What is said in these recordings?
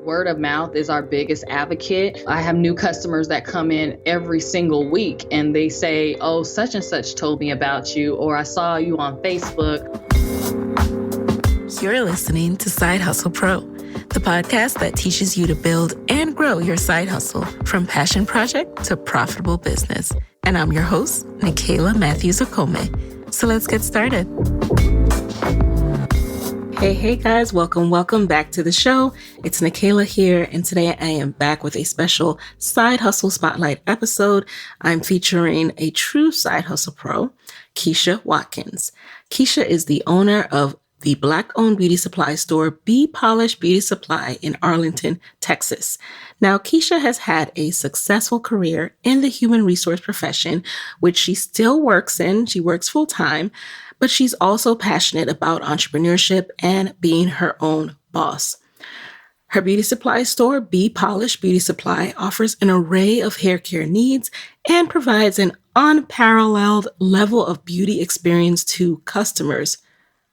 Word of mouth is our biggest advocate. I have new customers that come in every single week and they say, oh, such and such told me about you, or I saw you on Facebook. You're listening to Side Hustle Pro, the podcast that teaches you to build and grow your side hustle from passion project to profitable business. And I'm your host, Nikayla Matthews-Okome. So let's get started. Hey guys, welcome back to the show. It's Nikayla here, and today I am back with a special Side Hustle Spotlight episode. I'm featuring a true side hustle pro, Kesha Watkins. Kesha is the owner of the Black-owned beauty supply store, BPolished Beauty Supply in Arlington, Texas. Now, Kesha has had a successful career in the human resource profession, which she still works in. She works full-time, but she's also passionate about entrepreneurship and being her own boss. Her beauty supply store, BPolished Beauty Supply, offers an array of hair care needs and provides an unparalleled level of beauty experience to customers.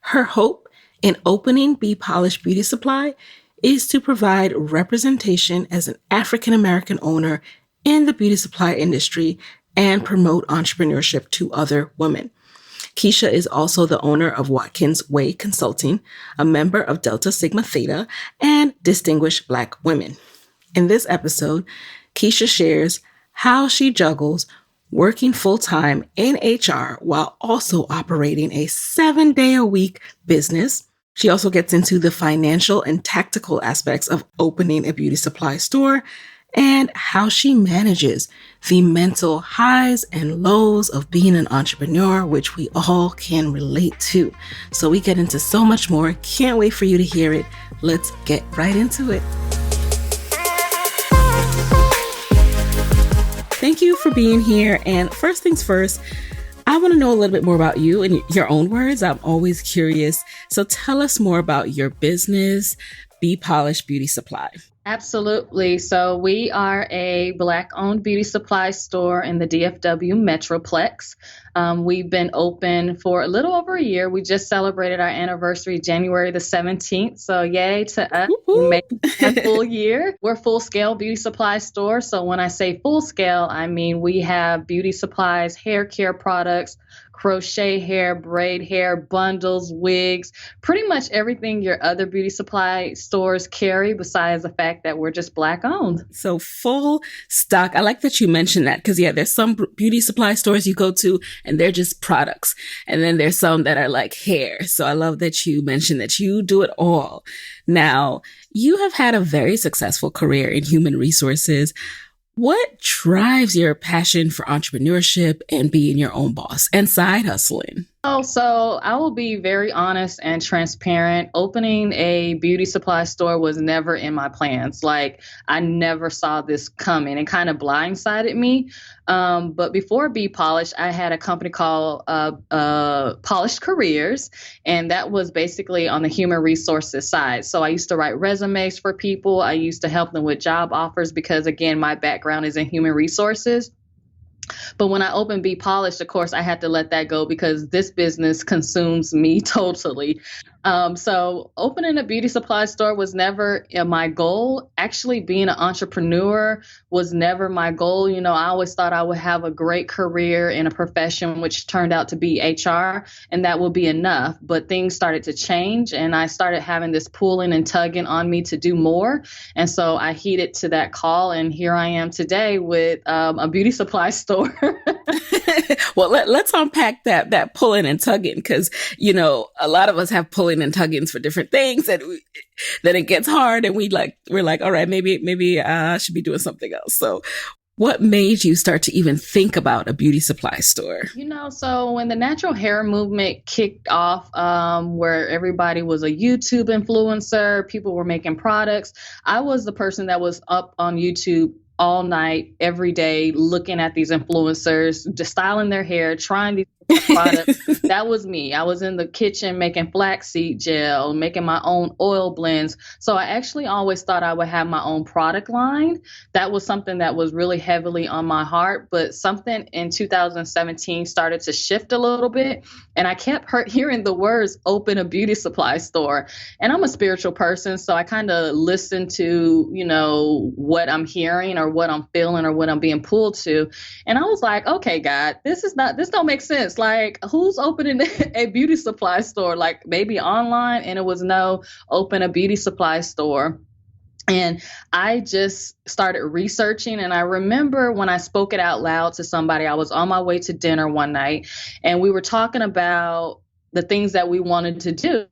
Her hope in opening BPolished Beauty Supply is to provide representation as an African-American owner in the beauty supply industry and promote entrepreneurship to other women. Kesha is also the owner of Watkins Way Consulting, a member of Delta Sigma Theta, and Distinguished Black Women. In this episode, Kesha shares how she juggles working full-time in HR while also operating a 7-day-a-week business. She also gets into the financial and tactical aspects of opening a beauty supply store and how she manages the mental highs and lows of being an entrepreneur, which we all can relate to. So we get into so much more. Can't wait for you to hear it. Let's get right into it. Thank you for being here. And first things first, I want to know a little bit more about you in your own words. I'm always curious. So tell us more about your business, BPolished Beauty Supply. Absolutely. So we are a Black-owned beauty supply store in the DFW Metroplex. We've been open for a little over a year. We just celebrated our anniversary January the 17th. So yay to us. We made a full year. We're a full-scale beauty supply store. So when I say full-scale, I mean we have beauty supplies, hair care products, crochet hair, braid hair, bundles, wigs, pretty much everything your other beauty supply stores carry besides the fact that we're just Black owned. So full stock. I like that you mentioned that because there's some beauty supply stores you go to and they're just products. And then there's some that are like hair. So I love that you mentioned that you do it all. Now, you have had a very successful career in human resources. What drives your passion for entrepreneurship and being your own boss and side hustling? Oh, so I will be very honest and transparent. Opening a beauty supply store was never in my plans. Like, I never saw this coming. It kind of blindsided me. But before BPolished, I had a company called Polished Careers, and that was basically on the human resources side. So I used to write resumes for people. I used to help them with job offers because, again, my background is in human resources. But when I opened BPolished, of course, I had to let that go because this business consumes me totally. So opening a beauty supply store was never my goal. Actually, being an entrepreneur was never my goal. You know, I always thought I would have a great career in a profession, which turned out to be HR, and that would be enough. But things started to change, and I started having this pulling and tugging on me to do more. And so I heeded to that call, and here I am today with a beauty supply store. Well, let's unpack that pulling and tugging because, you know, a lot of us have pulling and tuggings for different things and then it gets hard and we're like, all right, maybe I should be doing something else. So what made you start to even think about a beauty supply store? You know, so when the natural hair movement kicked off, where everybody was a YouTube influencer, people were making products, I was the person that was up on YouTube all night, every day, looking at these influencers, just styling their hair, trying these product. That was me. I was in the kitchen making flaxseed gel, making my own oil blends. So I actually always thought I would have my own product line. That was something that was really heavily on my heart. But something in 2017 started to shift a little bit. And I kept hearing the words open a beauty supply store. And I'm a spiritual person. So I kind of listen to, what I'm hearing or what I'm feeling or what I'm being pulled to. And I was like, okay, God, this don't make sense. Like, who's opening a beauty supply store? Like, maybe online? And it was no, open a beauty supply store. And I just started researching. And I remember when I spoke it out loud to somebody, I was on my way to dinner one night and we were talking about the things that we wanted to do.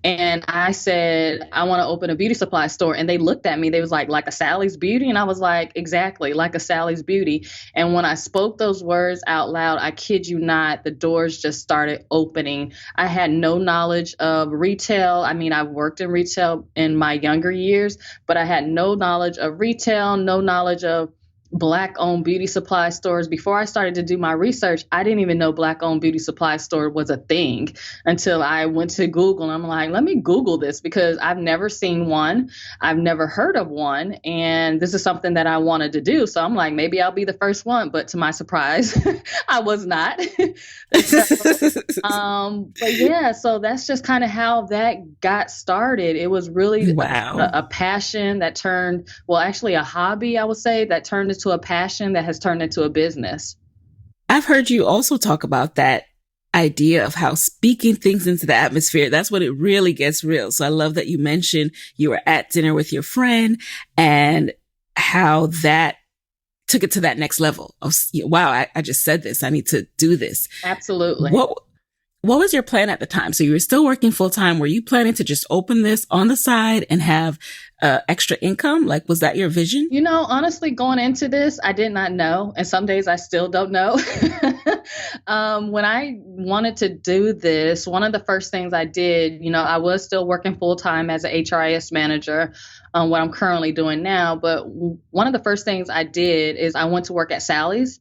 And I said, I want to open a beauty supply store. And they looked at me. They was like a Sally's Beauty. And I was like, exactly, like a Sally's Beauty. And when I spoke those words out loud, I kid you not, the doors just started opening. I had no knowledge of retail. I mean, I've worked in retail in my younger years, but I had no knowledge of retail, no knowledge of Black-owned beauty supply stores. Before I started to do my research, I didn't even know Black-owned beauty supply store was a thing until I went to Google. And I'm like, let me Google this because I've never seen one. I've never heard of one. And this is something that I wanted to do. So I'm like, maybe I'll be the first one. But to my surprise, I was not. But yeah, so that's just kind of how that got started. It was really a passion that turned, well, actually a hobby, I would say, that turned into a passion that has turned into a business. I've heard you also talk about that idea of how speaking things into the atmosphere, that's when it really gets real. So I love that you mentioned you were at dinner with your friend and how that took it to that next level of, wow, I just said this. I need to do this. Absolutely. What was your plan at the time? So you were still working full time. Were you planning to just open this on the side and have extra income? Like, was that your vision? Honestly, going into this, I did not know. And some days I still don't know. When I wanted to do this, one of the first things I did, I was still working full time as an HRIS manager, what I'm currently doing now. But one of the first things I did is I went to work at Sally's.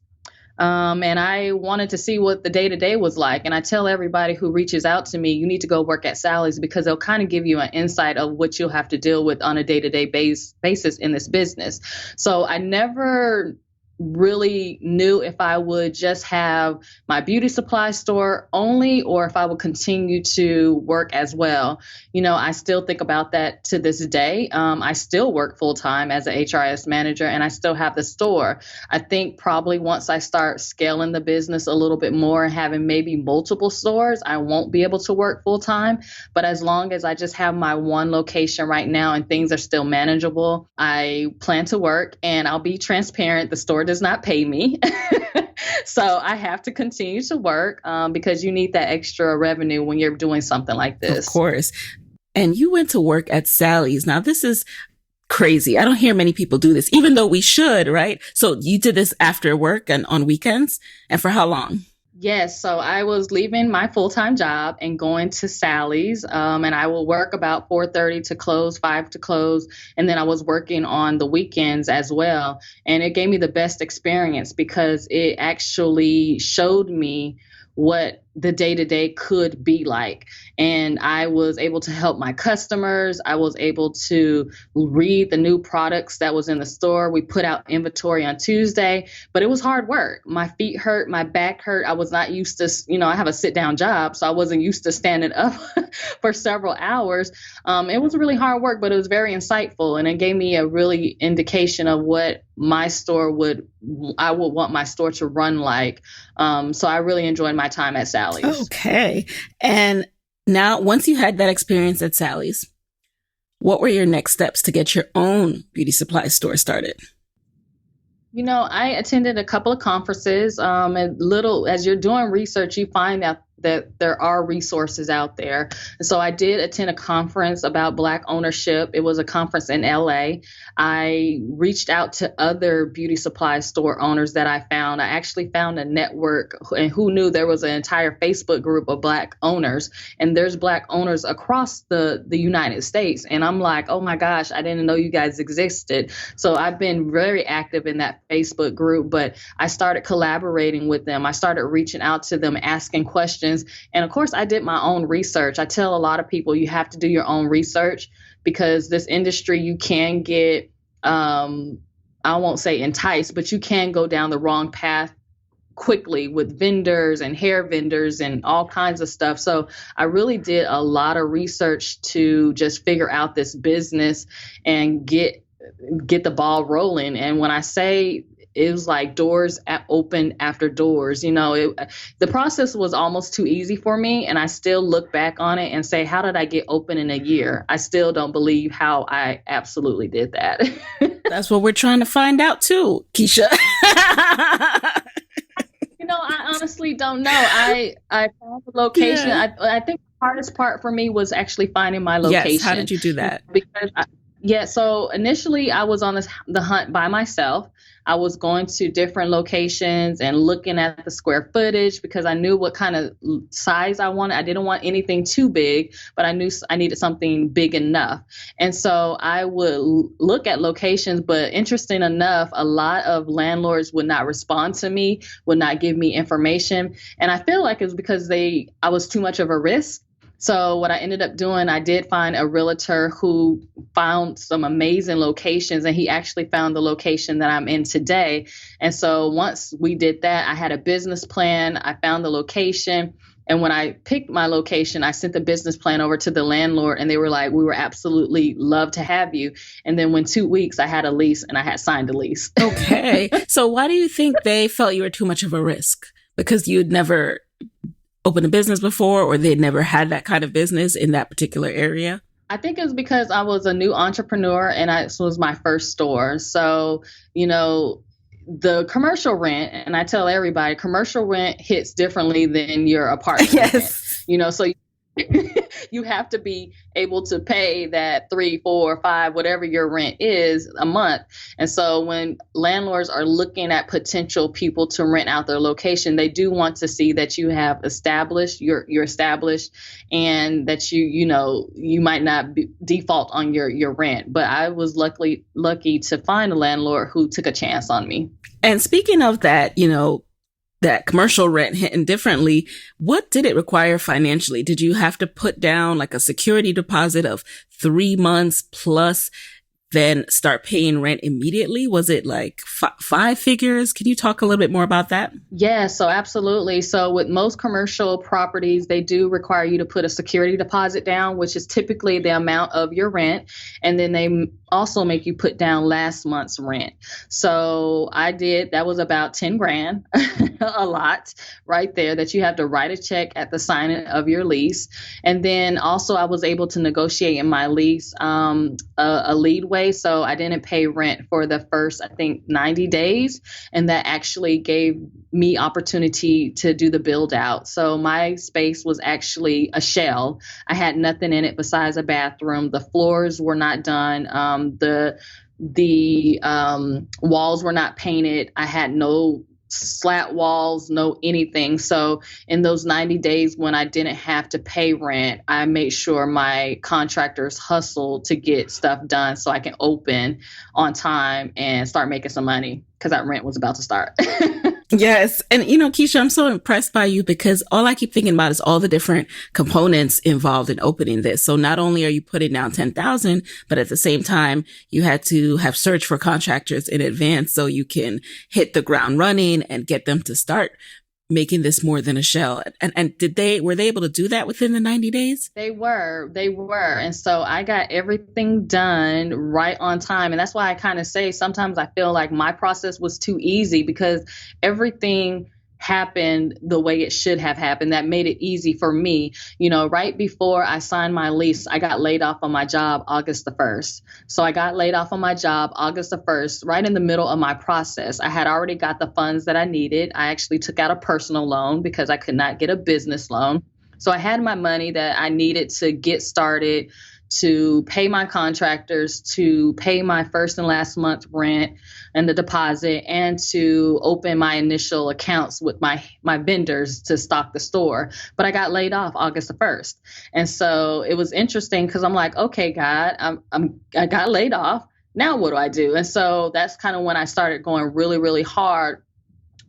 And I wanted to see what the day-to-day was like. And I tell everybody who reaches out to me, you need to go work at Sally's because they'll kind of give you an insight of what you'll have to deal with on a day-to-day basis in this business. So I never really knew if I would just have my beauty supply store only or if I would continue to work as well. I still think about that to this day. I still work full time as an HRIS manager and I still have the store. I think probably once I start scaling the business a little bit more and having maybe multiple stores, I won't be able to work full time. But as long as I just have my one location right now and things are still manageable, I plan to work. And I'll be transparent. The store does not pay me. So I have to continue to work because you need that extra revenue when you're doing something like this. Of course. And you went to work at Sally's. Now, this is crazy. I don't hear many people do this, even though we should, right? So you did this after work and on weekends? And for how long? Yes. So I was leaving my full-time job and going to Sally's, and I will work about 4:30 to close, 5 to close. And then I was working on the weekends as well. And it gave me the best experience because it actually showed me what the day-to-day could be like. And I was able to help my customers. I was able to read the new products that was in the store. We put out inventory on Tuesday, but it was hard work. My feet hurt, my back hurt. I was not used to, I have a sit-down job, so I wasn't used to standing up for several hours. It was really hard work, but it was very insightful. And it gave me a really indication of what I would want my store to run like. So I really enjoyed my time at Sally's. Okay. And now, once you had that experience at Sally's, what were your next steps to get your own beauty supply store started? I attended a couple of conferences. And as you're doing research, you find out that there are resources out there. And so I did attend a conference about Black ownership. It was a conference in LA. I reached out to other beauty supply store owners that I found. I actually found a network, and who knew there was an entire Facebook group of Black owners, and there's Black owners across the United States. And I'm like, oh my gosh, I didn't know you guys existed. So I've been very active in that Facebook group, but I started collaborating with them. I started reaching out to them, asking questions. And of course, I did my own research. I tell a lot of people you have to do your own research, because this industry, you can get, I won't say enticed, but you can go down the wrong path quickly with vendors and hair vendors and all kinds of stuff. So I really did a lot of research to just figure out this business and get the ball rolling. And when I say it was like doors open after doors, the process was almost too easy for me. And I still look back on it and say, how did I get open in a year? I still don't believe how I absolutely did that. That's what we're trying to find out too, Kesha. I honestly don't know. I found the location. Yeah. I think the hardest part for me was actually finding my location. Yes. How did you do that? Because so initially I was on the hunt by myself. I was going to different locations and looking at the square footage, because I knew what kind of size I wanted. I didn't want anything too big, but I knew I needed something big enough. And so I would look at locations, but interesting enough, a lot of landlords would not respond to me, would not give me information. And I feel like it was because I was too much of a risk. So what I ended up doing, I did find a realtor who found some amazing locations, and he actually found the location that I'm in today. And so once we did that, I had a business plan. I found the location. And when I picked my location, I sent the business plan over to the landlord, and they were like, we were absolutely love to have you. And then when 2 weeks, I had a lease, and I had signed a lease. Okay. So why do you think they felt you were too much of a risk? Because you'd never opened a business before, or they'd never had that kind of business in that particular area? I think it was because I was a new entrepreneur, and this was my first store. So, the commercial rent, and I tell everybody, commercial rent hits differently than your apartment yes. rent. So you have to be able to pay that 3, 4, 5, whatever your rent is a month. And so when landlords are looking at potential people to rent out their location, they do want to see that you have established, you're established, and that you might not default on your rent. But I was lucky to find a landlord who took a chance on me. And speaking of that, that commercial rent hitting differently, what did it require financially? Did you have to put down like a security deposit of 3 months plus, then start paying rent immediately? Was it like 5 figures? Can you talk a little bit more about that? Yeah, so absolutely. So with most commercial properties, they do require you to put a security deposit down, which is typically the amount of your rent. And then they also make you put down last month's rent. So I did, that was about 10 grand, a lot right there, that you have to write a check at the signing of your lease. And then also I was able to negotiate in my lease a leadway. So I didn't pay rent for the first, I think, 90 days. And that actually gave me opportunity to do the build out. So my space was actually a shell. I had nothing in it besides a bathroom. The floors were not done. The walls were not painted. I had no slat walls, no anything. So in those 90 days when I didn't have to pay rent, I made sure my contractors hustled to get stuff done so I can open on time and start making some money, because that rent was about to start. Yes. And, Kesha, I'm so impressed by you, because all I keep thinking about is all the different components involved in opening this. So not only are you putting down 10,000, but at the same time, you had to have search for contractors in advance so you can hit the ground running and get them to start making this more than a shell. And were they able to do that within the 90 days? They were. And so I got everything done right on time. And that's why I kind of say sometimes I feel like my process was too easy, because everything happened the way it should have happened. That made it easy for me. Right before I signed my lease, I got laid off on my job August the 1st. So I got laid off on my job August the 1st, right in the middle of my process. I had already got the funds that I needed. I actually took out a personal loan because I could not get a business loan. So I had my money that I needed to get started, to pay my contractors, to pay my first and last month rent and the deposit, and to open my initial accounts with my vendors to stock the store. But I got laid off August the 1st. And so it was interesting because I'm like, okay, God, I got laid off. Now what do I do? And so that's kind of when I started going really, really hard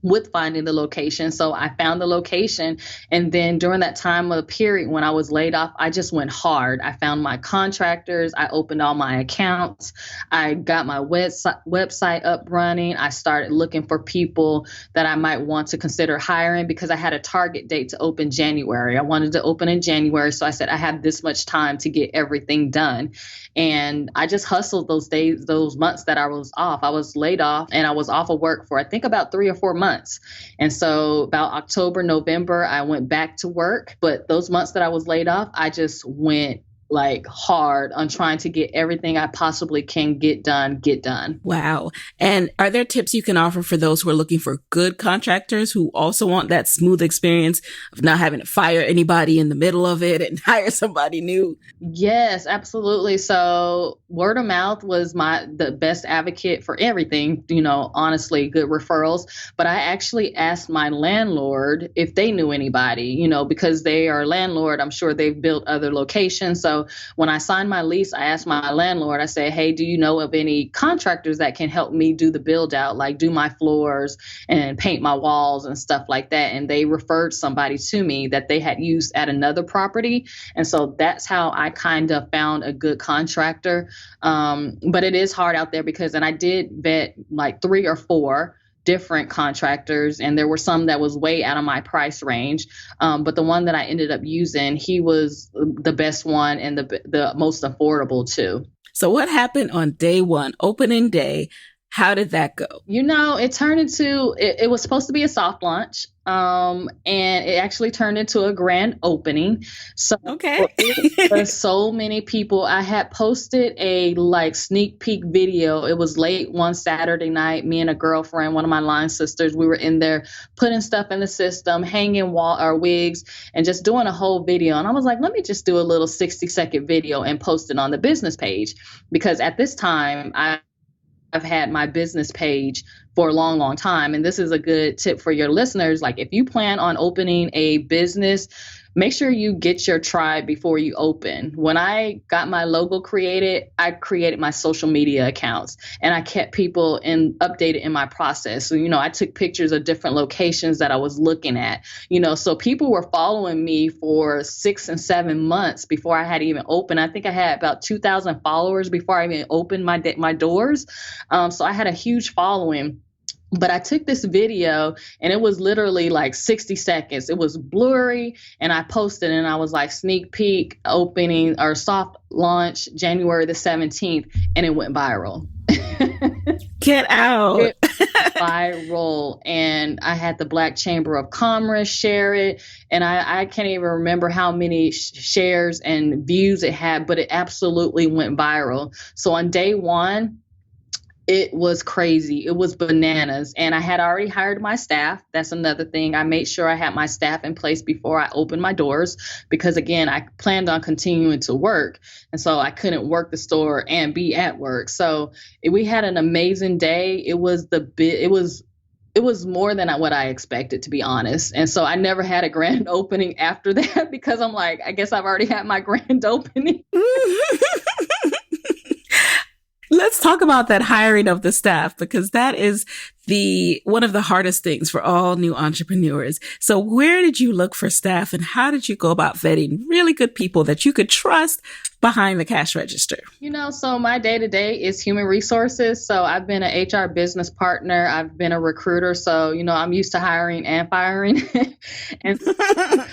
with finding the location. So I found the location. And then during that time of period when I was laid off, I just went hard. I found my contractors. I opened all my accounts. I got my website up running. I started looking for people that I might want to consider hiring because I had a target date to open January. I wanted to open in January. So I said, I have this much time to get everything done. And I just hustled those days, those months that I was off. I was laid off and I was off of work for, I think, about 3 or 4 months. And so about October, November, I went back to work. But those months that I was laid off, I just went like hard on trying to get everything I possibly can get done. Wow. And are there tips you can offer for those who are looking for good contractors who also want that smooth experience of not having to fire anybody in the middle of it and hire somebody new? Yes, absolutely. So word of mouth was the best advocate for everything, honestly, good referrals. But I actually asked my landlord if they knew anybody, because they are a landlord. I'm sure they've built other locations. So when I signed my lease, I asked my landlord, I said, hey, do you know of any contractors that can help me do the build out, like do my floors and paint my walls and stuff like that? And they referred somebody to me that they had used at another property. And so that's how I kind of found a good contractor. But it is hard out there and I did vet like 3 or 4 different contractors, and there were some that was way out of my price range. But the one that I ended up using, he was the best one and the most affordable too. So what happened on day one, opening day? How did that go? It turned into, it was supposed to be a soft launch. And it actually turned into a grand opening. So okay. There's so many people. I had posted a sneak peek video. It was late one Saturday night. Me and a girlfriend, one of my line sisters, we were in there putting stuff in the system, hanging wigs, and just doing a whole video. And I was like, let me just do a little 60-second video and post it on the business page, because at this time I've had my business page for a long, long time. And this is a good tip for your listeners. Like, if you plan on opening a business, make sure you get your tribe before you open. When I got my logo created, I created my social media accounts and I kept people updated in my process. So, I took pictures of different locations that I was looking at, so people were following me for 6 and 7 months before I had even opened. I think I had about 2,000 followers before I even opened my doors. So I had a huge following. But I took this video and it was literally 60 seconds. It was blurry, and I posted and I was like, sneak peek opening or soft launch January the 17th, and it went viral. Get out. It went viral. And I had the Black Chamber of Commerce share it. And I can't even remember how many shares and views it had, but it absolutely went viral. So on day one, it was crazy. It was bananas. And I had already hired my staff. That's another thing. I made sure I had my staff in place before I opened my doors, because again, I planned on continuing to work. And so I couldn't work the store and be at work. So we had an amazing day. It was more than what I expected, to be honest. And so I never had a grand opening after that, because I'm like, I guess I've already had my grand opening. Let's talk about that hiring of the staff, because that is one of the hardest things for all new entrepreneurs. So where did you look for staff, and how did you go about vetting really good people that you could trust behind the cash register? So my day-to-day is human resources. So I've been an HR business partner. I've been a recruiter. So, I'm used to hiring and firing. And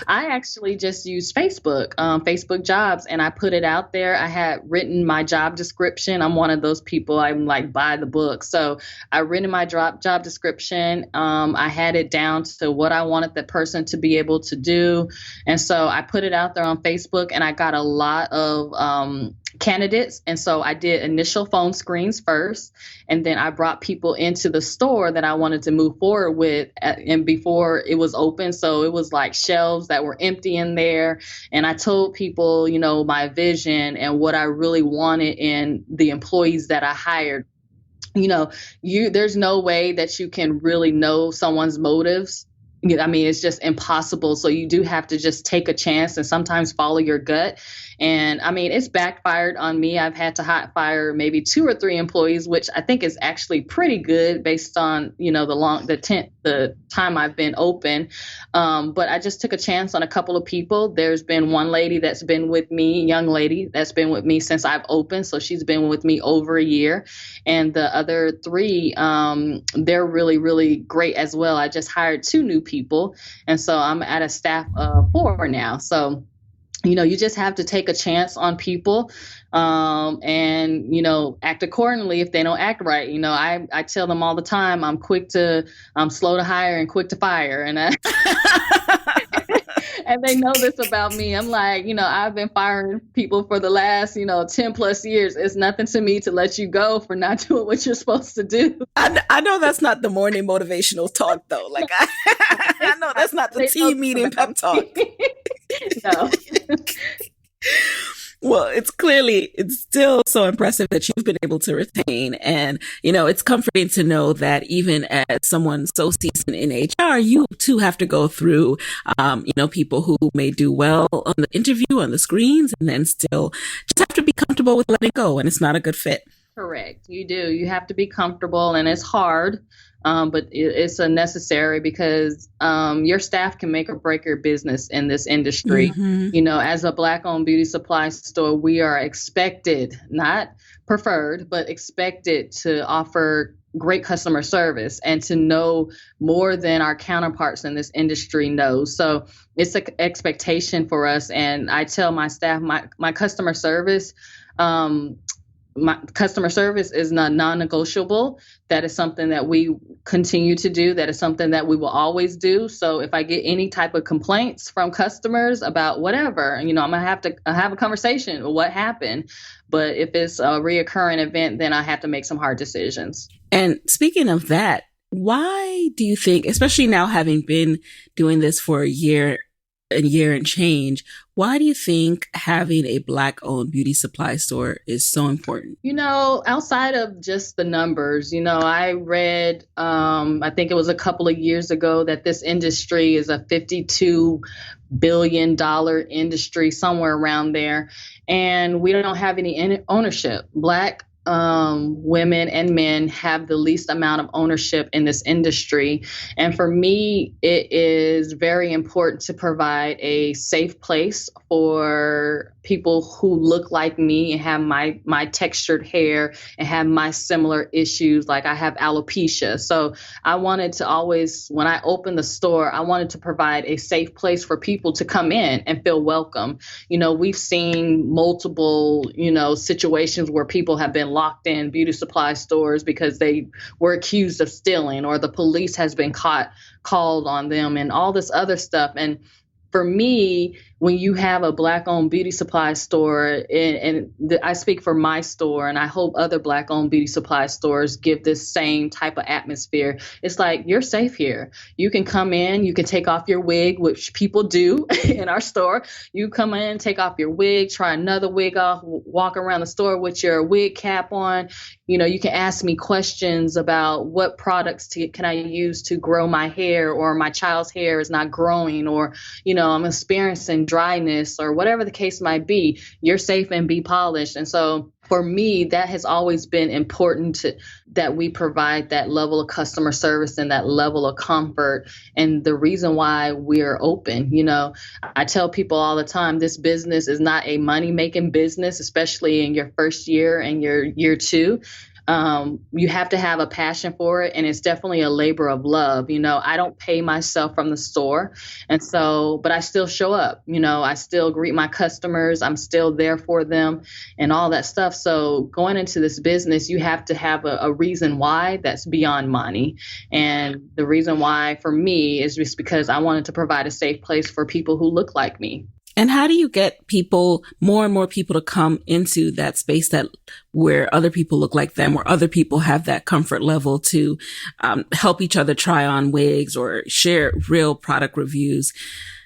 I actually just used Facebook jobs, and I put it out there. I had written my job description. I'm one of those people, I'm like by the book. So I written my job job description. I had it down to what I wanted the person to be able to do. And so I put it out there on Facebook, and I got a lot of candidates. And so I did initial phone screens first, and then I brought people into the store that I wanted to move forward with, and before it was open. So it was like shelves that were empty in there. And I told people, you know, my vision and what I really wanted in the employees that I hired. You know, there's no way that you can really know someone's motives. I mean, it's just impossible. So you do have to just take a chance and sometimes follow your gut. And I mean, it's backfired on me. I've had to hot fire maybe 2 or 3 employees, which I think is actually pretty good based on, you know, the time I've been open. But I just took a chance on a couple of people. There's been one lady that's been with me, young lady that's been with me since I've opened. So she's been with me over a year. And the other 3, they're really, really great as well. I just hired 2 new people. And so I'm at a staff of 4 now. So, you know, you just have to take a chance on people, and, you know, act accordingly if they don't act right. You know, I tell them all the time, I'm slow to hire and quick to fire. And and they know this about me. I'm like, you know, I've been firing people for the last, you know, 10 plus years. It's nothing to me to let you go for not doing what you're supposed to do. I know that's not the morning motivational talk, though. Like, I know that's not the team meeting pep talk. No. Well, it's still so impressive that you've been able to retain. And, you know, it's comforting to know that even as someone so seasoned in HR, you too have to go through, you know, people who may do well on the interview, on the screens, and then still just have to be comfortable with letting go. And it's not a good fit. Correct. You do. You have to be comfortable, and it's hard. But it's a necessary because your staff can make or break your business in this industry. Mm-hmm. You know, as a Black-owned beauty supply store, we are expected, not preferred, but expected to offer great customer service and to know more than our counterparts in this industry know. So it's an expectation for us. And I tell my staff, my customer service, my customer service is non-negotiable. That is something that we continue to do. That is something that we will always do. So if I get any type of complaints from customers about whatever, you know, I'm going to have to have a conversation with what happened. But if it's a reoccurring event, then I have to make some hard decisions. And speaking of that, why do you think, especially now having been doing this for a year and change, why do you think having a Black-owned beauty supply store is so important? You know, outside of just the numbers, you know, I read, I think it was a couple of years ago, that this industry is a $52 billion industry, somewhere around there. And we don't have any ownership. Black women and men have the least amount of ownership in this industry. And for me, it is very important to provide a safe place for people who look like me and have my textured hair and have my similar issues. Like I have alopecia. So I wanted to always, when I opened the store, I wanted to provide a safe place for people to come in and feel welcome. You know, we've seen multiple, you know, situations where people have been locked in beauty supply stores because they were accused of stealing, or the police has been called on them and all this other stuff. And for me, when you have a Black-owned beauty supply store, I speak for my store, and I hope other Black-owned beauty supply stores give this same type of atmosphere. It's like, you're safe here. You can come in, you can take off your wig, which people do in our store. You come in, take off your wig, try another wig off, walk around the store with your wig cap on. You know, you can ask me questions about what products can I use to grow my hair, or my child's hair is not growing, or, you know, I'm experiencing dryness, or whatever the case might be. You're safe and be polished. And so for me, that has always been important, that we provide that level of customer service and that level of comfort. And the reason why we're open, you know, I tell people all the time, this business is not a money-making business, especially in your first year and your year 2. You have to have a passion for it. And it's definitely a labor of love. I don't pay myself from the store. And so, but I still show up, I still greet my customers. I'm still there for them and all that stuff. So going into this business, you have to have a reason why that's beyond money. And the reason why for me is just because I wanted to provide a safe place for people who look like me. And how do you get more and more people to come into that space where other people look like them, where other people have that comfort level to help each other try on wigs or share real product reviews?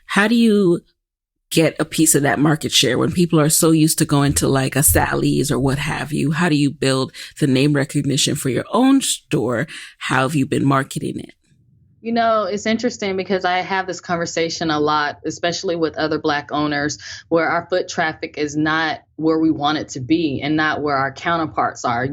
How do you get a piece of that market share when people are so used to going to like a Sally's or what have you? How do you build the name recognition for your own store? How have you been marketing it? It's interesting because I have this conversation a lot, especially with other Black owners, where our foot traffic is not where we want it to be and not where our counterparts are,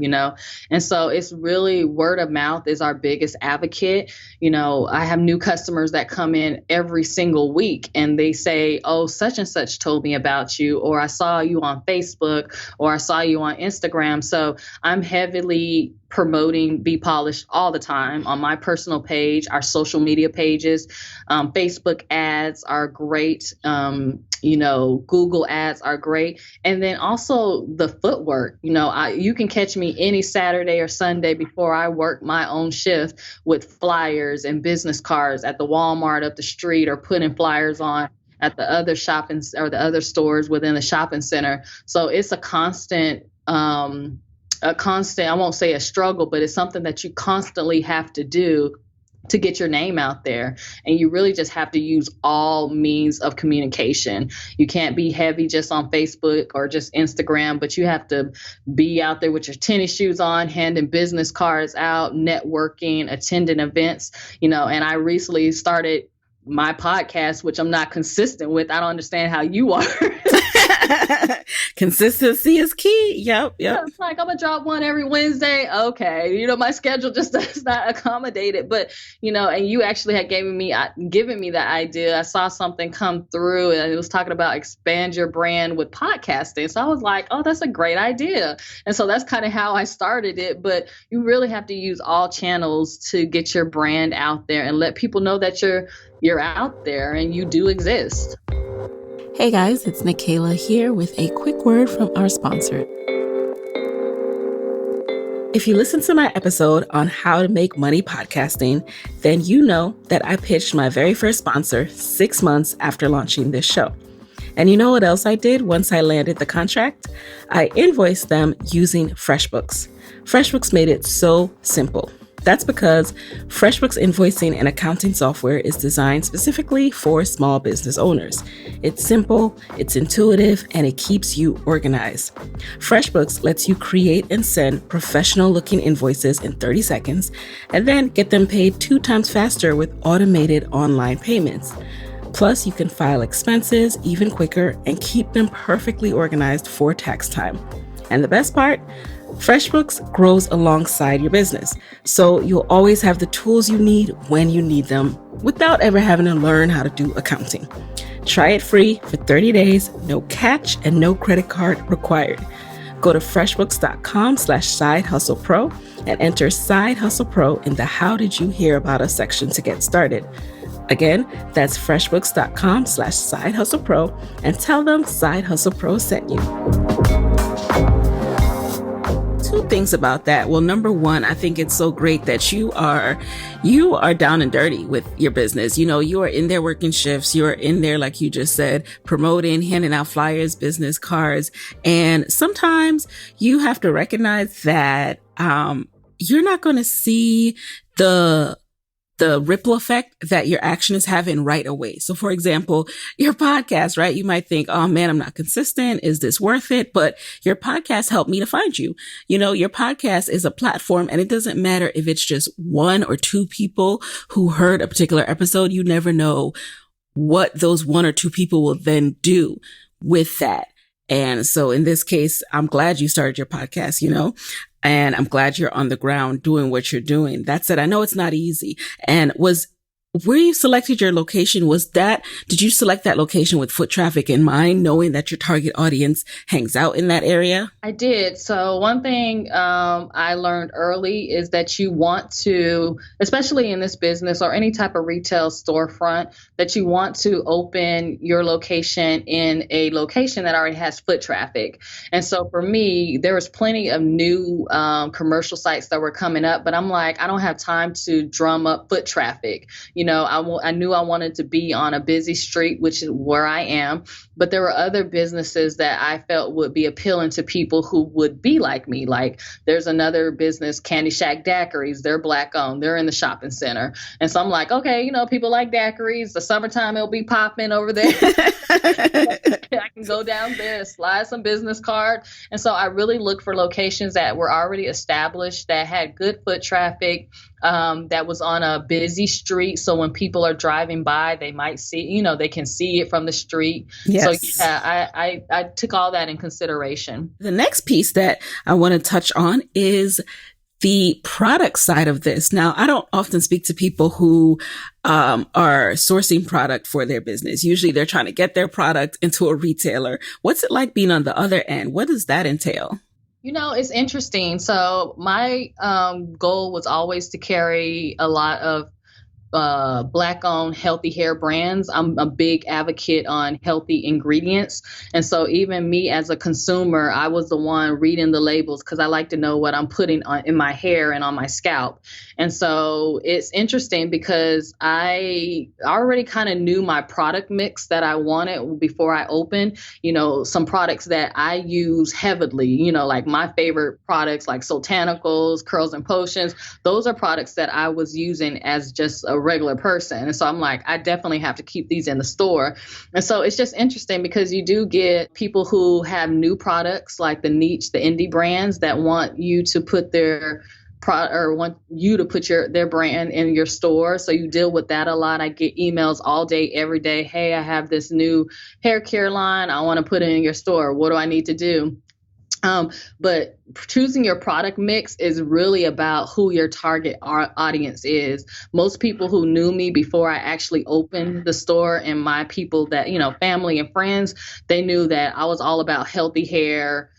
And so it's really word of mouth is our biggest advocate. I have new customers that come in every single week and they say, oh, such and such told me about you, or I saw you on Facebook, or I saw you on Instagram. So I'm heavily promoting Be Polished all the time on my personal page, our social media pages. Facebook ads are great. Google ads are great. And then also the footwork, you can catch me any Saturday or Sunday before I work my own shift with flyers and business cards at the Walmart up the street, or putting flyers on at the other shopping or the other stores within the shopping center. So it's a constant, I won't say a struggle, but it's something that you constantly have to do to get your name out there. And you really just have to use all means of communication. You can't be heavy just on Facebook or just Instagram, but you have to be out there with your tennis shoes on, handing business cards out, networking, attending events, and I recently started my podcast, which I'm not consistent with. I don't understand how you are. Consistency is key. Yep. Yeah, it's like I'm gonna drop one every Wednesday. Okay, my schedule just does not accommodate it. But and you actually had given me that idea. I saw something come through, and it was talking about expand your brand with podcasting. So I was like, oh, that's a great idea. And so that's kind of how I started it. But you really have to use all channels to get your brand out there and let people know that you're out there and you do exist. Hey guys, it's Nikayla here with a quick word from our sponsor. If you listen to my episode on how to make money podcasting, then you know that I pitched my very first sponsor 6 months after launching this show. And you know what else I did once I landed the contract? I invoiced them using FreshBooks. FreshBooks made it so simple. That's because FreshBooks invoicing and accounting software is designed specifically for small business owners. It's simple, it's intuitive, and it keeps you organized. FreshBooks lets you create and send professional-looking invoices in 30 seconds, and then get them paid 2 times faster with automated online payments. Plus, you can file expenses even quicker and keep them perfectly organized for tax time. And the best part? FreshBooks grows alongside your business, so you'll always have the tools you need when you need them without ever having to learn how to do accounting. Try it free for 30 days, no catch and no credit card required. Go to freshbooks.com/sidehustlepro and enter Side Hustle Pro in the How Did You Hear About Us section to get started. Again, that's freshbooks.com/sidehustlepro and tell them Side Hustle Pro sent you. 2 things about that. Well, number one, I think it's so great that you are down and dirty with your business. You are in there working shifts. You're in there, like you just said, promoting, handing out flyers, business cards. And sometimes you have to recognize that, you're not going to see the ripple effect that your action is having right away. So for example, your podcast, right? You might think, oh man, I'm not consistent. Is this worth it? But your podcast helped me to find you. Your podcast is a platform, and it doesn't matter if it's just 1 or 2 people who heard a particular episode. You never know what those 1 or 2 people will then do with that. And so in this case, I'm glad you started your podcast, and I'm glad you're on the ground doing what you're doing. That said, I know it's not easy. And was Where you selected your location, did you select that location with foot traffic in mind, knowing that your target audience hangs out in that area? I did. So one thing I learned early is that you want to, especially in this business or any type of retail storefront, that you want to open your location in a location that already has foot traffic. And so for me, there was plenty of new commercial sites that were coming up, but I'm like, I don't have time to drum up foot traffic. I knew I wanted to be on a busy street, which is where I am. But there were other businesses that I felt would be appealing to people who would be like me. Like there's another business, Candy Shack Daiquiris. They're Black owned. They're in the shopping center. And so I'm like, okay, people like daiquiris. The summertime, it'll be popping over there. I can go down there and slide some business cards. And so I really looked for locations that were already established, that had good foot traffic, that was on a busy street. So when people are driving by, they might see, they can see it from the street. Yes. So yeah, I took all that in consideration. The next piece that I want to touch on is the product side of this. Now, I don't often speak to people who are sourcing product for their business. Usually they're trying to get their product into a retailer. What's it like being on the other end? What does that entail? It's interesting. So my goal was always to carry a lot of Black-owned healthy hair brands. I'm a big advocate on healthy ingredients. And so even me as a consumer, I was the one reading the labels because I like to know what I'm putting in my hair and on my scalp. And so it's interesting because I already kind of knew my product mix that I wanted before I opened. Some products that I use heavily, like my favorite products like Soultanicals, Curls and Potions. Those are products that I was using as just a regular person. And so I'm like, I definitely have to keep these in the store. And so it's just interesting because you do get people who have new products like the niche, the indie brands that want you to put their want you to put their brand in your store. So you deal with that a lot. I get emails all day, every day. Hey, I have this new hair care line. I want to put it in your store. What do I need to do? But choosing your product mix is really about who your target audience is. Most people who knew me before I actually opened the store and my people that, family and friends, they knew that I was all about healthy hair,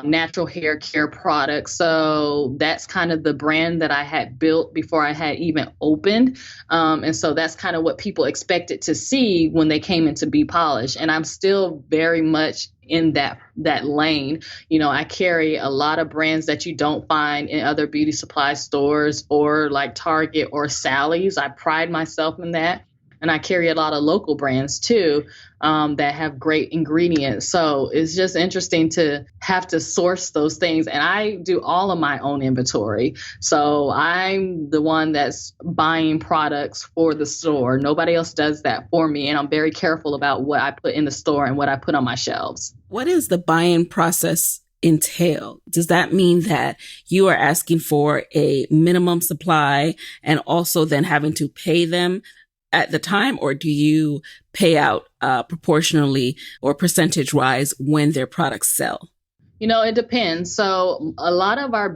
natural hair care products. So that's kind of the brand that I had built before I had even opened. And so that's kind of what people expected to see when they came into BPolished. And I'm still very much in that lane. I carry a lot of brands that you don't find in other beauty supply stores or like Target or Sally's. I pride myself in that. And I carry a lot of local brands too, that have great ingredients. So it's just interesting to have to source those things. And I do all of my own inventory. So I'm the one that's buying products for the store. Nobody else does that for me. And I'm very careful about what I put in the store and what I put on my shelves. What is the buy-in process entail? Does that mean that you are asking for a minimum supply and also then having to pay them at the time, or do you pay out proportionally or percentage wise when their products sell? It depends. So a lot of our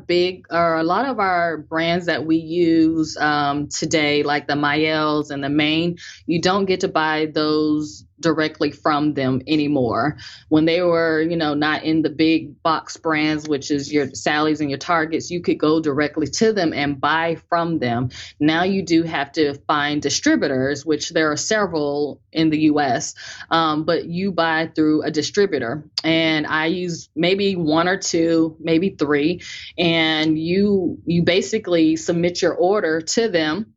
brands that we use today, like the Mayels and the Maine, you don't get to buy those directly from them anymore. When they were, not in the big box brands, which is your Sally's and your Targets, you could go directly to them and buy from them. Now you do have to find distributors, which there are several in the US, but you buy through a distributor. And I use maybe one or two, maybe three, and you basically submit your order to them.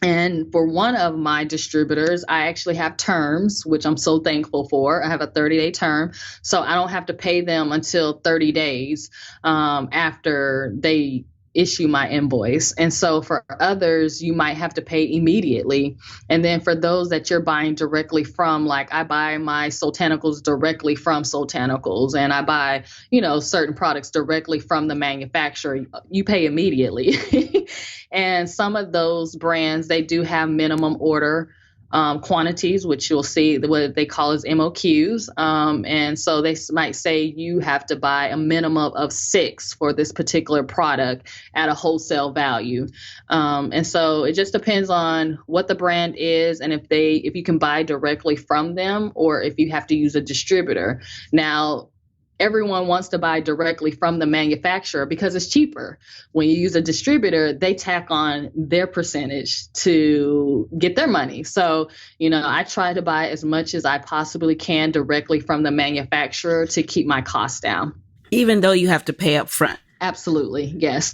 And for one of my distributors, I actually have terms, which I'm so thankful for. I have a 30-day term, so I don't have to pay them until 30 days after they issue my invoice. And so for others, you might have to pay immediately. And then for those that you're buying directly from, like I buy my Soultanicals directly from Soultanicals, and I buy, certain products directly from the manufacturer, you pay immediately. And some of those brands, they do have minimum order quantities, which you'll see what they call as MOQs. And so they might say you have to buy a minimum of 6 for this particular product at a wholesale value. And so it just depends on what the brand is and if you can buy directly from them or if you have to use a distributor. Now, everyone wants to buy directly from the manufacturer because it's cheaper. When you use a distributor, they tack on their percentage to get their money. So, I try to buy as much as I possibly can directly from the manufacturer to keep my costs down. Even though you have to pay up front. Absolutely. Yes.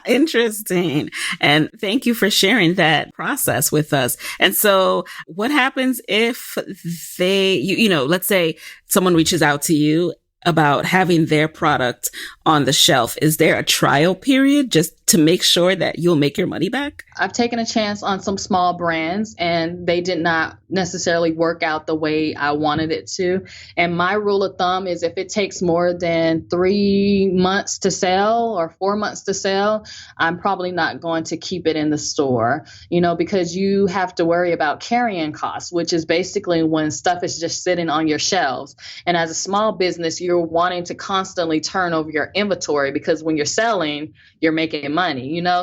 Interesting. And thank you for sharing that process with us. And so what happens if let's say someone reaches out to you about having their product on the shelf? Is there a trial period just to make sure that you'll make your money back? I've taken a chance on some small brands and they did not necessarily work out the way I wanted it to. And my rule of thumb is if it takes more than 3 months to sell or 4 months to sell, I'm probably not going to keep it in the store, because you have to worry about carrying costs, which is basically when stuff is just sitting on your shelves. And as a small business, you're wanting to constantly turn over your inventory because when you're selling, you're making money,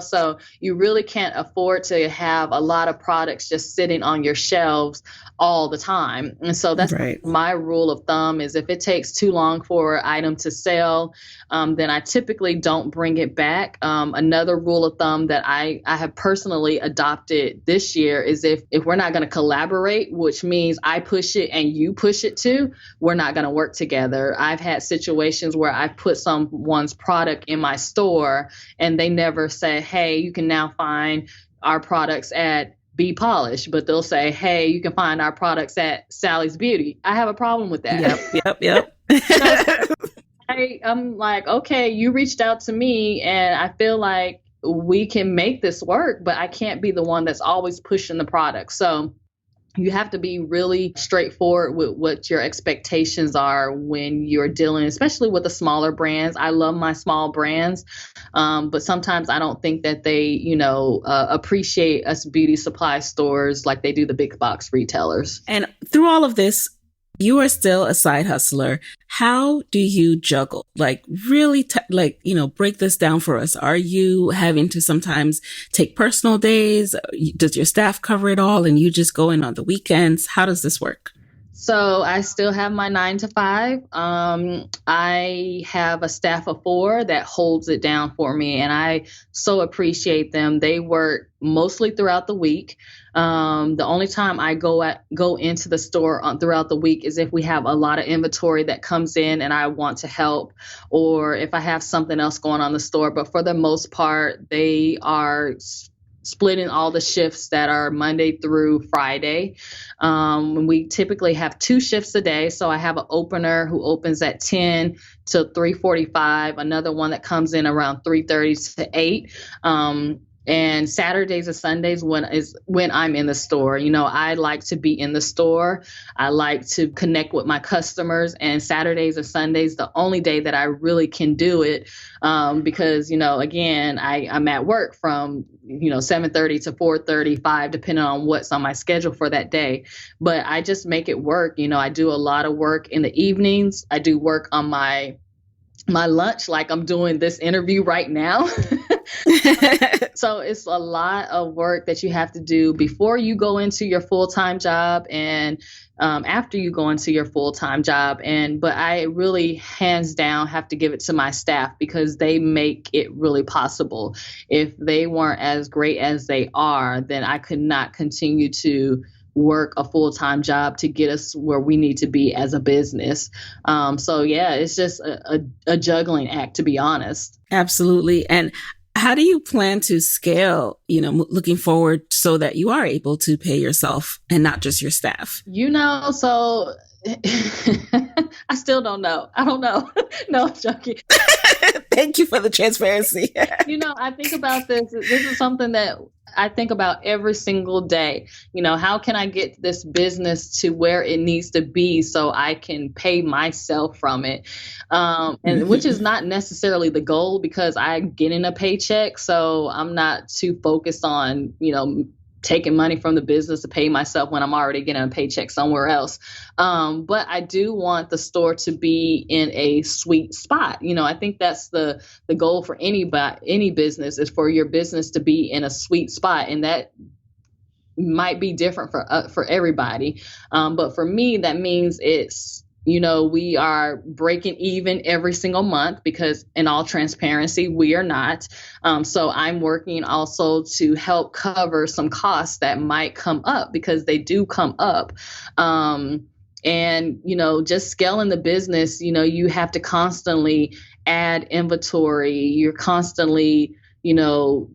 so you really can't afford to have a lot of products just sitting on your shelves all the time. And so that's right. My rule of thumb is if it takes too long for an item to sell, then I typically don't bring it back. Another rule of thumb that I have personally adopted this year is if we're not going to collaborate, which means I push it and you push it too, we're not going to work together. I've had situations where I put someone's product in my store and they never say, hey, you can now find our products at BPolished, but they'll say, hey, you can find our products at Sally's Beauty. I have a problem with that. Yep. I'm like, okay, you reached out to me and I feel like we can make this work, but I can't be the one that's always pushing the product. So you have to be really straightforward with what your expectations are when you're dealing, especially with the smaller brands. I love my small brands, but sometimes I don't think that they, appreciate us beauty supply stores like they do the big box retailers. And through all of this, you are still a side hustler. How do you juggle? Like really, break this down for us. Are you having to sometimes take personal days? Does your staff cover it all and you just go in on the weekends? How does this work? So I still have my 9 to 5. I have a staff of 4 that holds it down for me, and I so appreciate them. They work mostly throughout the week. The only time I go into the store throughout the week is if we have a lot of inventory that comes in and I want to help, or if I have something else going on in the store. But for the most part, they are splitting all the shifts that are Monday through Friday. We typically have 2 shifts a day. So I have an opener who opens at 10 to 3:45, another one that comes in around 3:30 to 8. And Saturdays and Sundays when I'm in the store. I like to be in the store. I like to connect with my customers. And Saturdays and Sundays, the only day that I really can do it, because again, I'm at work from 7:30 to 4:35, depending on what's on my schedule for that day. But I just make it work. I do a lot of work in the evenings. I do work on my lunch, like I'm doing this interview right now. So it's a lot of work that you have to do before you go into your full-time job and after you go into your full-time job. But I really hands down have to give it to my staff because they make it really possible. If they weren't as great as they are, then I could not continue to work a full-time job to get us where we need to be as a business. So yeah, it's just a juggling act, to be honest. Absolutely. And how do you plan to scale, looking forward so that you are able to pay yourself and not just your staff? So I still don't know. I don't know. No, I'm joking. Thank you for the transparency. I think about this. This is something that I think about every single day. How can I get this business to where it needs to be so I can pay myself from it? And which is not necessarily the goal because I'm getting a paycheck. So I'm not too focused on, taking money from the business to pay myself when I'm already getting a paycheck somewhere else. But I do want the store to be in a sweet spot. I think that's the goal for any business, is for your business to be in a sweet spot. And that might be different for everybody. But for me, that means it's, we are breaking even every single month, because in all transparency, we are not. So I'm working also to help cover some costs that might come up, because they do come up. And, just scaling the business, you have to constantly add inventory. You're constantly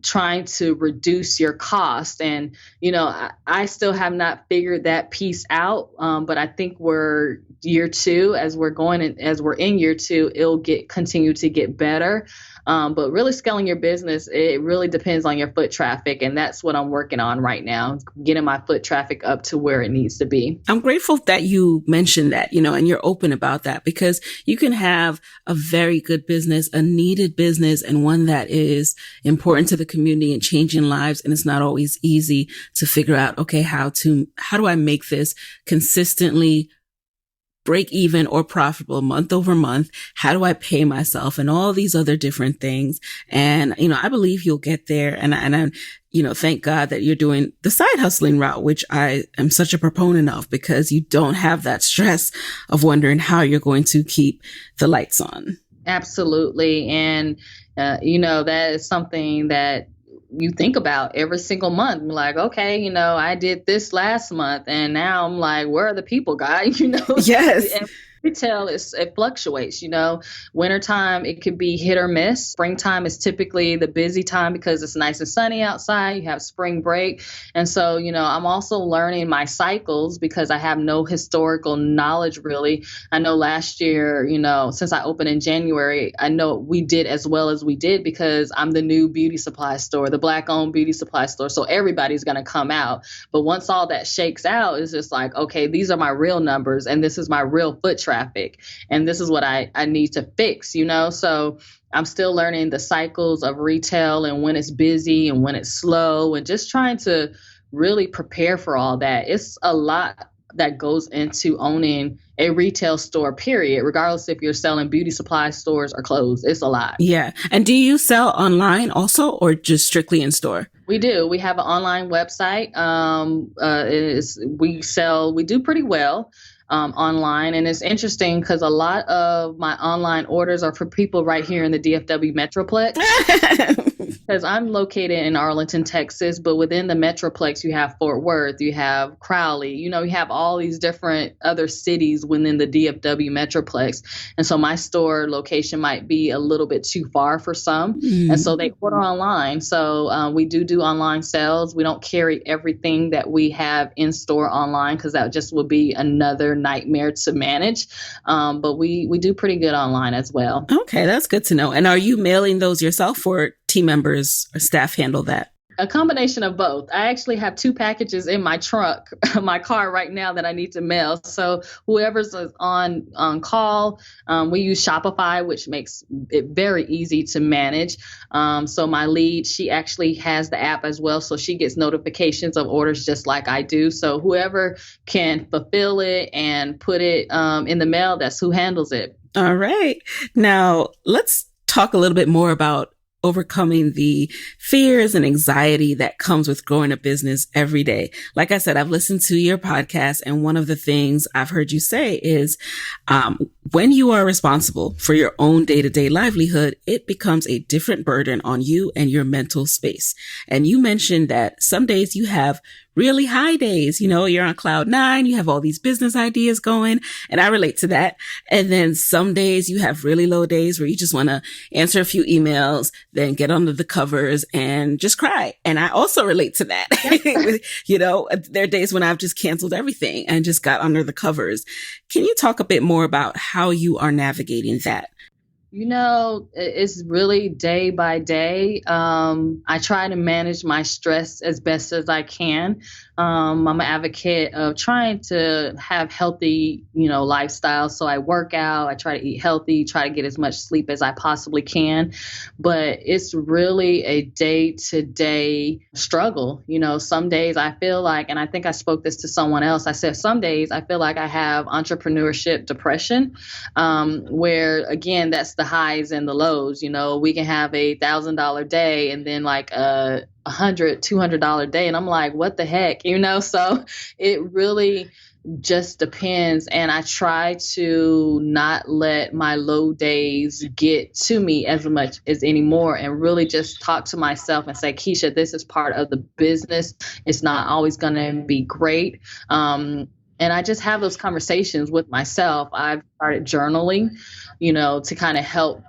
trying to reduce your cost. And, I still have not figured that piece out. But I think we're year two, as we're in year two, it'll continue to get better. But really scaling your business, it really depends on your foot traffic. And that's what I'm working on right now, getting my foot traffic up to where it needs to be. I'm grateful that you mentioned that, and you're open about that, because you can have a very good business, a needed business, and one that is important to the community and changing lives. And it's not always easy to figure out, okay, how do I make this consistently break even or profitable month over month? How do I pay myself, and all these other different things? And, I believe you'll get there. And I thank God that you're doing the side hustling route, which I am such a proponent of, because you don't have that stress of wondering how you're going to keep the lights on. Absolutely. And, that is something that you think about every single month. I'm like, okay, I did this last month, and now I'm like, where are the people, guys? Yes. And retail it fluctuates. Wintertime, it could be hit or miss. Springtime is typically the busy time, because it's nice and sunny outside. You have spring break. And so, I'm also learning my cycles, because I have no historical knowledge, really. I know last year, since I opened in January, I know we did as well as we did, because I'm the new beauty supply store, the Black-owned beauty supply store. So everybody's going to come out. But once all that shakes out, it's just like, okay, these are my real numbers, and this is my real foot traffic, and this is what I need to fix, So I'm still learning the cycles of retail, and when it's busy and when it's slow, and just trying to really prepare for all that. It's a lot that goes into owning a retail store, period, regardless if you're selling beauty supply stores or clothes. It's a lot. Yeah. And do you sell online also, or just strictly in store? We do. We have an online website. We do pretty well online. And it's interesting, because a lot of my online orders are for people right here in the DFW Metroplex. Because I'm located in Arlington, Texas, but within the Metroplex, you have Fort Worth, you have Crowley, you have all these different other cities within the DFW Metroplex. And so my store location might be a little bit too far for some. And so they order online. So we do online sales. We don't carry everything that we have in store online, because that just would be another nightmare to manage. But we do pretty good online as well. Okay, that's good to know. And are you mailing those yourself, or team members or staff handle that? A combination of both. I actually have 2 packages in my trunk, my car right now, that I need to mail. So whoever's on call, we use Shopify, which makes it very easy to manage. So my lead, she actually has the app as well. So she gets notifications of orders just like I do. So whoever can fulfill it and put it in the mail, that's who handles it. All right. Now let's talk a little bit more about overcoming the fears and anxiety that comes with growing a business every day. Like I said, I've listened to your podcast, and one of the things I've heard you say is, when you are responsible for your own day-to-day livelihood, it becomes a different burden on you and your mental space. And you mentioned that some days you have really high days, you're on cloud 9, you have all these business ideas going, and I relate to that. And then some days you have really low days where you just want to answer a few emails, then get under the covers and just cry. And I also relate to that. There are days when I've just canceled everything and just got under the covers. Can you talk a bit more about how you are navigating that? It's really day by day. I try to manage my stress as best as I can. I'm an advocate of trying to have healthy, lifestyle. So I work out, I try to eat healthy, try to get as much sleep as I possibly can. But it's really a day to day struggle. Some days I feel like, and I think I spoke this to someone else, I said, some days I feel like I have entrepreneurship depression, where again, that's the highs and the lows. We can have $1,000 day and then like $200 day. And I'm like, what the heck, So it really just depends. And I try to not let my low days get to me as much as anymore, and really just talk to myself and say, Kesha, this is part of the business. It's not always going to be great. And I just have those conversations with myself. I've started journaling, to kind of help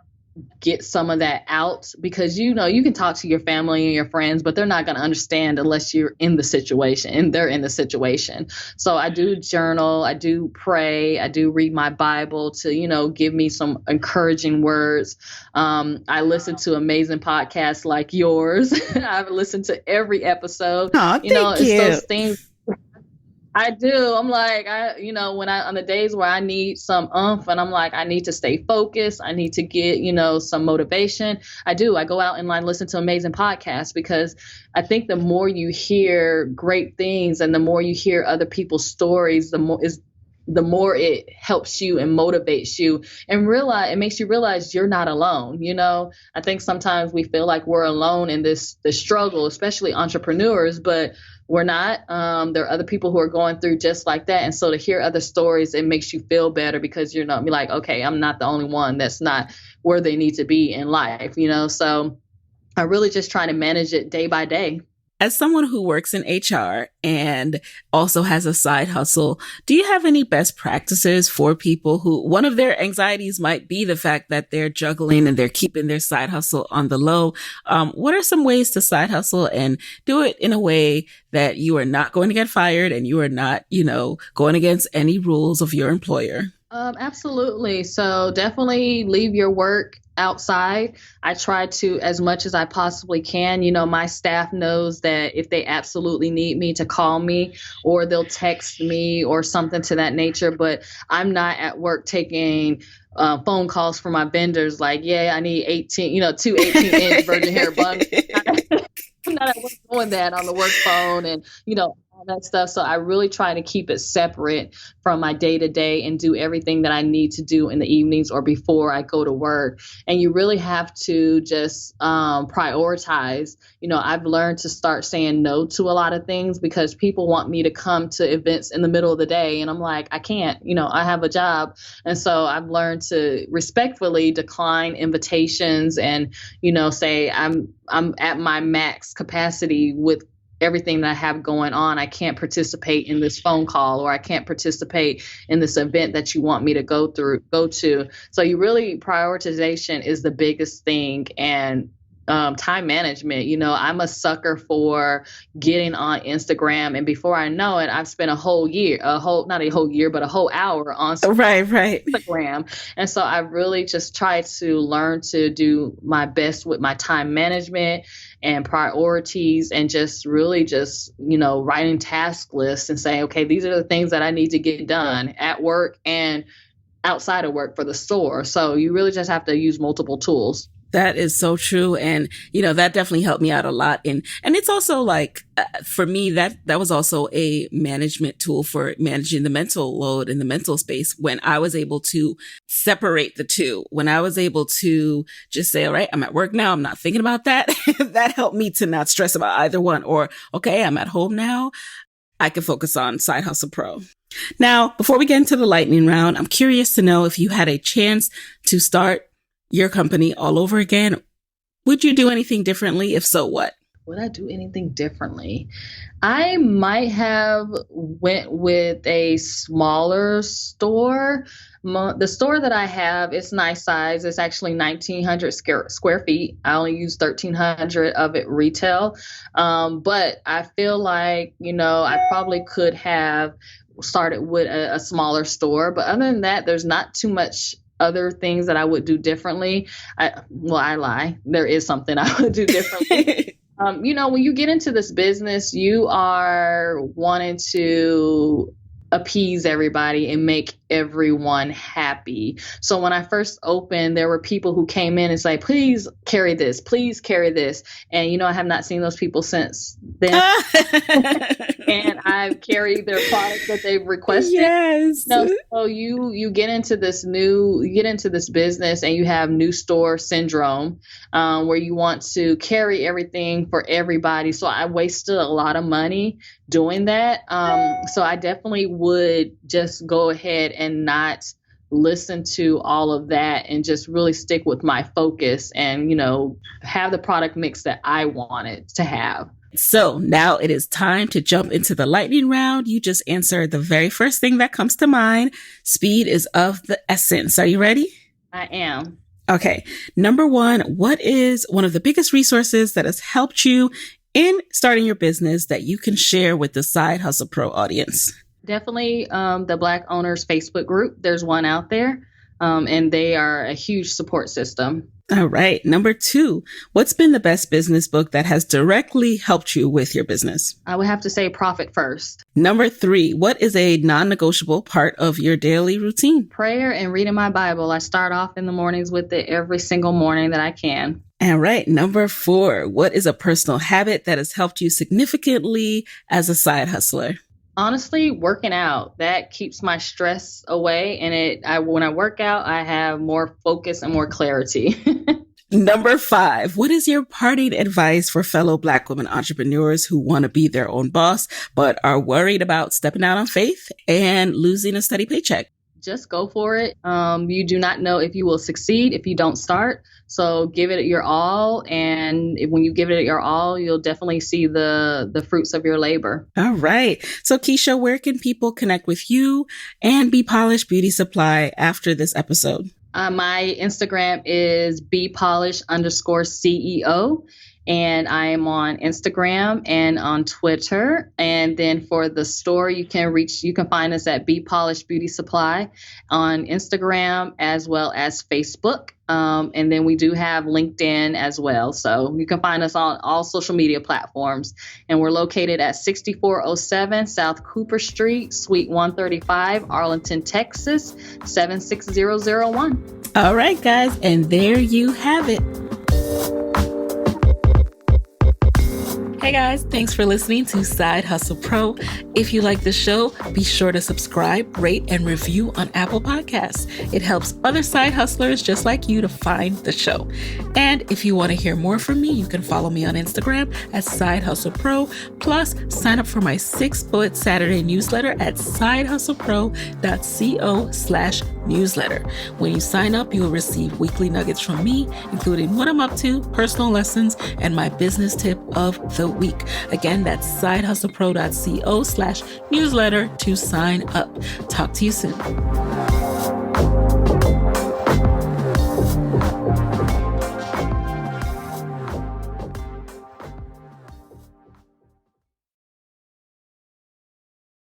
get some of that out, because you can talk to your family and your friends, but they're not going to understand unless you're in the situation and they're in the situation. So I do journal, I do pray, I do read my Bible to give me some encouraging words. I listen to amazing podcasts like yours. I've listened to every episode. Oh, thank you. It's those things. I do. I'm like, on the days where I need some oomph and I'm like, I need to stay focused, I need to get, some motivation. I do. I go out and I listen to amazing podcasts, because I think the more you hear great things and the more you hear other people's stories, the more it helps you and motivates you, and it makes you realize you're not alone. I think sometimes we feel like we're alone in this struggle, especially entrepreneurs, but we're not. There are other people who are going through just like that. And so to hear other stories, it makes you feel better, because you're not like, okay, I'm not the only one that's not where they need to be in life, So I really just try to manage it day by day. As someone who works in HR and also has a side hustle, do you have any best practices for people who one of their anxieties might be the fact that they're juggling and they're keeping their side hustle on the low? What are some ways to side hustle and do it in a way that you are not going to get fired and you are not, going against any rules of your employer? Absolutely. So definitely leave your work outside. I try to, as much as I possibly can. My staff knows that if they absolutely need me, to call me, or they'll text me or something to that nature. But I'm not at work taking phone calls from my vendors like, yeah, I need 2 18-inch virgin hair buns. I'm not at work doing that on the work phone and, all that stuff. So I really try to keep it separate from my day to day and do everything that I need to do in the evenings or before I go to work. And you really have to just prioritize. I've learned to start saying no to a lot of things, because people want me to come to events in the middle of the day. And I'm like, I can't, I have a job. And so I've learned to respectfully decline invitations and, say I'm at my max capacity with everything that I have going on. I can't participate in this phone call, or I can't participate in this event that you want me to go to. So prioritization is the biggest thing. And time management. I'm a sucker for getting on Instagram, and before I know it, I've spent not a whole year, but a whole hour on right. Instagram. And so I really just try to learn to do my best with my time management and priorities, and just really writing task lists and saying, okay, these are the things that I need to get done at work and outside of work for the store. So you really just have to use multiple tools. That is so true. And, that definitely helped me out a lot. And it's also like, for me, that was also a management tool for managing the mental load in the mental space, when I was able to separate the two, when I was able to just say, all right, I'm at work now, I'm not thinking about that. That helped me to not stress about either one. Or, okay, I'm at home now, I can focus on Side Hustle Pro. Now, before we get into the lightning round, I'm curious to know, if you had a chance to start your company all over again, would you do anything differently? If so, what? Would I do anything differently? I might have went with a smaller store. The store that I have, it's nice size. It's actually 1,900 square feet. I only use 1,300 of it retail. But I feel like, I probably could have started with a smaller store. But other than that, there's not too much other things that I would do differently. I lie. There is something I would do differently. When you get into this business, you are wanting to appease everybody and make everyone happy. So when I first opened, there were people who came in and say, please carry this. And, I have not seen those people since then. And I've carried their product that they've requested. Yes. So you get into this business and you have new store syndrome, where you want to carry everything for everybody. So I wasted a lot of money doing that. So I definitely would just go ahead and not listen to all of that and just really stick with my focus and, have the product mix that I wanted to have. So now it is time to jump into the lightning round. You just answered the very first thing that comes to mind. Speed is of the essence. Are you ready? I am. Okay. Number one, what is one of the biggest resources that has helped you in starting your business that you can share with the Side Hustle Pro audience? Definitely the Black Owners Facebook group. There's one out there, and they are a huge support system. All right. Number two, what's been the best business book that has directly helped you with your business? I would have to say Profit First. Number three, what is a non-negotiable part of your daily routine? Prayer and reading my Bible. I start off in the mornings with it every single morning that I can. All right. Number four, what is a personal habit that has helped you significantly as a side hustler? Honestly, working out, that keeps my stress away. And when I work out, I have more focus and more clarity. Number five, what is your parting advice for fellow Black women entrepreneurs who want to be their own boss, but are worried about stepping out on faith and losing a steady paycheck? Just go for it. You do not know if you will succeed if you don't start. So give it your all. And when you give it your all, you'll definitely see the fruits of your labor. All right. So Kesha, where can people connect with you and BPolished Beauty Supply after this episode? My Instagram is BPolished_CEO. And I am on Instagram and on Twitter. And then for the store, you can find us at BPolished Beauty Supply on Instagram as well as Facebook. And then we do have LinkedIn as well. So you can find us on all social media platforms. And we're located at 6407 South Cooper Street, Suite 135, Arlington, Texas, 76001. All right, guys. And there you have it. Hey guys, thanks for listening to Side Hustle Pro. If you like the show, be sure to subscribe, rate, and review on Apple Podcasts. It helps other side hustlers just like you to find the show. And if you want to hear more from me, you can follow me on Instagram at Side Hustle Pro. Plus, sign up for my 6-bullet Saturday newsletter at sidehustlepro.co/newsletter. When you sign up, you will receive weekly nuggets from me, including what I'm up to, personal lessons, and my business tip of the week. Again, that's sidehustlepro.co/newsletter to sign up. Talk to you soon.